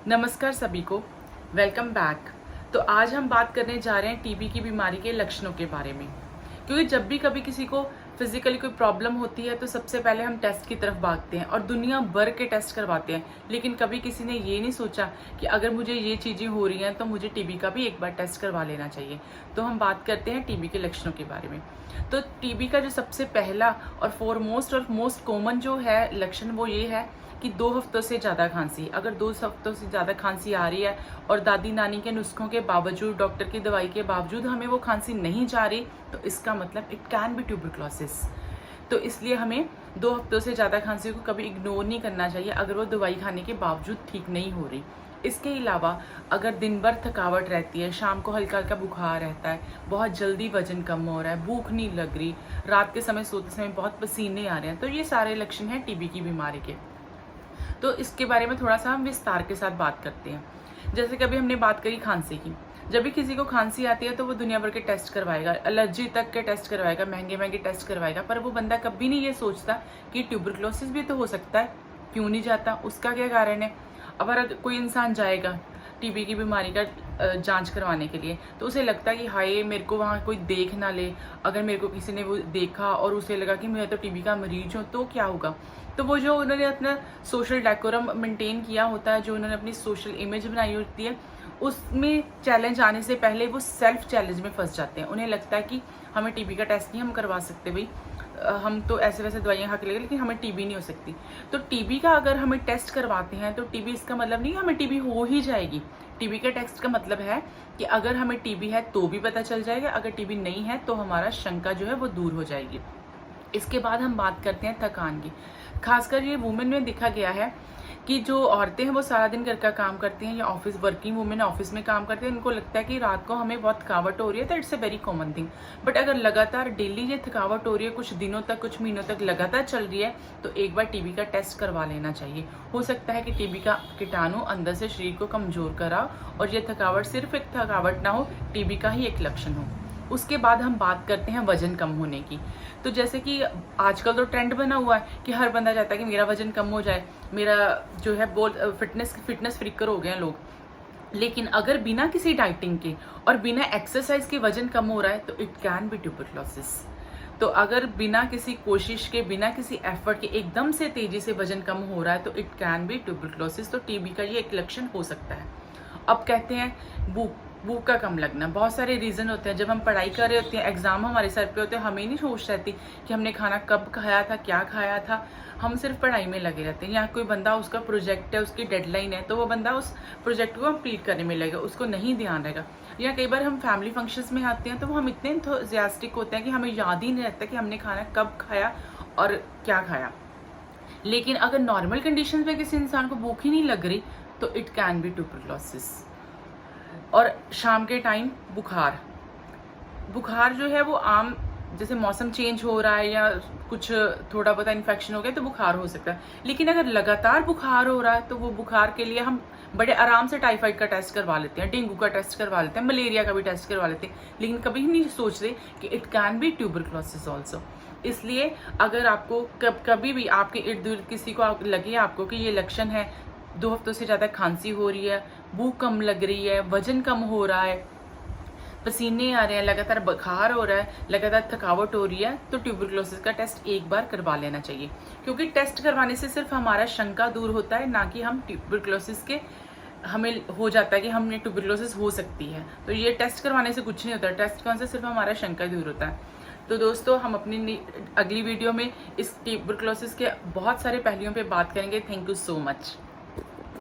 नमस्कार सभी को, वेलकम बैक। तो आज हम बात करने जा रहे हैं टीबी की बीमारी के लक्षणों के बारे में। क्योंकि जब भी कभी किसी को फिजिकली कोई प्रॉब्लम होती है तो सबसे पहले हम टेस्ट की तरफ भागते हैं और दुनिया भर के टेस्ट करवाते हैं, लेकिन कभी किसी ने ये नहीं सोचा कि अगर मुझे ये चीज़ें हो रही हैं तो मुझे टीबी का भी एक बार टेस्ट करवा लेना चाहिए। तो हम बात करते हैं टीबी के लक्षणों के बारे में। तो टीबी का जो सबसे पहला और फोरमोस्ट और मोस्ट कॉमन जो है लक्षण वो ये है कि 2 हफ्तों से ज़्यादा खांसी। अगर 2 हफ्तों से ज़्यादा खांसी आ रही है और दादी नानी के नुस्खों के बावजूद, डॉक्टर की दवाई के बावजूद हमें वो खांसी नहीं जा रही, तो इसका मतलब इट कैन बी ट्यूबरक्लोसिस। तो इसलिए हमें 2 हफ्तों से ज़्यादा खांसी को कभी इग्नोर नहीं करना चाहिए अगर वो दवाई खाने के बावजूद ठीक नहीं हो रही। इसके अलावा अगर दिन भर थकावट रहती है, शाम को हल्का हल्का बुखार रहता है, बहुत जल्दी वजन कम हो रहा है, भूख नहीं लग रही, रात के समय सोते समय बहुत पसीने आ रहे हैं, तो ये सारे लक्षण हैं टीबी की बीमारी के। तो इसके बारे में थोड़ा सा हम विस्तार के साथ बात करते हैं। जैसे कि अभी हमने बात करी खांसी की। जब भी किसी को खांसी आती है तो वो दुनिया भर के टेस्ट करवाएगा, एलर्जी तक के टेस्ट करवाएगा, महंगे महंगे टेस्ट करवाएगा, पर वो बंदा कभी नहीं ये सोचता कि ट्यूबरक्लोसिस भी तो हो सकता है, क्यों नहीं जाता, उसका क्या कारण है। अब अगर कोई इंसान जाएगा टीबी की बीमारी का जांच करवाने के लिए, तो उसे लगता है कि हाय मेरे को वहाँ कोई देख ना ले, अगर मेरे को किसी ने वो देखा और उसे लगा कि मैं तो टीबी का मरीज हूँ तो क्या होगा। तो वो जो उन्होंने अपना सोशल डेकोरम मेंटेन किया होता है, जो उन्होंने अपनी सोशल इमेज बनाई होती है, उसमें चैलेंज आने से पहले वो सेल्फ चैलेंज में फंस जाते हैं। उन्हें लगता है कि हमें टीबी का टेस्ट नहीं हम करवा सकते भाई, हम तो ऐसे वैसे दवाइयाँ खा के लेंगे, लेकिन हमें टीबी नहीं हो सकती। तो टीबी का अगर हमें टेस्ट करवाते हैं तो टीबी इसका मतलब नहीं हमें टीबी हो ही जाएगी। टीबी के टेस्ट का मतलब है कि अगर हमें टीबी है तो भी पता चल जाएगा, अगर टीबी नहीं है तो हमारा शंका जो है वो दूर हो जाएगी। इसके बाद हम बात करते हैं थकान की। खासकर ये वुमेन में देखा गया है कि जो औरतें हैं वो सारा दिन घर का काम करती हैं, या ऑफिस वर्किंग वुमेन ऑफिस में काम करते हैं, उनको लगता है कि रात को हमें बहुत थकावट हो रही है, तो it's a very common thing. But अगर लगातार डेली ये थकावट हो रही है, कुछ दिनों तक, कुछ महीनों तक लगातार चल रही है, तो एक बार टीबी का टेस्ट करवा लेना चाहिए। हो सकता है कि टीबी का कीटाणु अंदर से शरीर को कमजोर करा और ये थकावट सिर्फ एक थकावट ना हो, टीबी का ही एक लक्षण हो। उसके बाद हम बात करते हैं वजन कम होने की। तो जैसे कि आजकल तो ट्रेंड बना हुआ है कि हर बंदा चाहता है कि मेरा वजन कम हो जाए, मेरा जो है बोल फिटनेस फ्रीकर हो गए हैं लोग। लेकिन अगर बिना किसी डाइटिंग के और बिना एक्सरसाइज के वजन कम हो रहा है तो इट कैन बी ट्यूबरक्लोसिस। तो अगर बिना किसी कोशिश के, बिना किसी एफर्ट के एकदम से तेजी से वजन कम हो रहा है तो इट कैन बी ट्यूबरक्लोसिस। तो टीबी का ये एक लक्षण हो सकता है। अब कहते हैं भूख का कम लगना। बहुत सारे रीज़न होते हैं। जब हम पढ़ाई कर रहे होते हैं, एग्जाम हमारे सर पे होते हैं, हमें नहीं होश रहती कि हमने खाना कब खाया था, क्या खाया था, हम सिर्फ पढ़ाई में लगे रहते हैं। या कोई बंदा, उसका प्रोजेक्ट है, उसकी डेडलाइन है, तो वो बंदा उस प्रोजेक्ट को कंप्लीट करने में लगेगा, उसको नहीं ध्यान रहेगा। या कई बार हम फैमिली फंक्शंस में आते हैं तो हम इतने इंथुसियास्टिक होते हैं कि हमें याद ही नहीं रहता कि हमने खाना कब खाया और क्या खाया। लेकिन अगर नॉर्मल कंडीशन में किसी इंसान को भूख ही नहीं लग रही तो इट कैन बी ट्यूबरक्लोसिस। और शाम के टाइम बुखार जो है वो आम, जैसे मौसम चेंज हो रहा है या कुछ थोड़ा बहुत इन्फेक्शन हो गया तो बुखार हो सकता है। लेकिन अगर लगातार बुखार हो रहा है तो वो बुखार के लिए हम बड़े आराम से टाइफाइड का टेस्ट करवा लेते हैं, डेंगू का टेस्ट करवा लेते हैं, मलेरिया का भी टेस्ट करवा लेते हैं, लेकिन कभी नहीं सोचते कि it can be tuberculosis also. इसलिए अगर आपको कभी भी आपके इर्द गिर्द किसी को लगे आपको कि ये लक्षण है, 2 हफ्तों से ज़्यादा खांसी हो रही है, भूख कम लग रही है, वजन कम हो रहा है, पसीने आ रहे हैं, लगातार बुखार हो रहा है, लगातार थकावट हो रही है, तो ट्यूबरक्लोसिस का टेस्ट एक बार करवा लेना चाहिए। क्योंकि टेस्ट करवाने से सिर्फ हमारा शंका दूर होता है, ना कि हम ट्यूबरक्लोसिस के हमें हो जाता है कि हमने ट्यूबरक्लोसिस हो सकती है। तो ये टेस्ट करवाने से कुछ नहीं होता, टेस्ट करवाने से सिर्फ हमारा शंका दूर होता है। तो दोस्तों, हम अपनी अगली वीडियो में इस ट्यूबरक्लोसिस के बहुत सारे पहलुओं पे बात करेंगे। Thank you so much.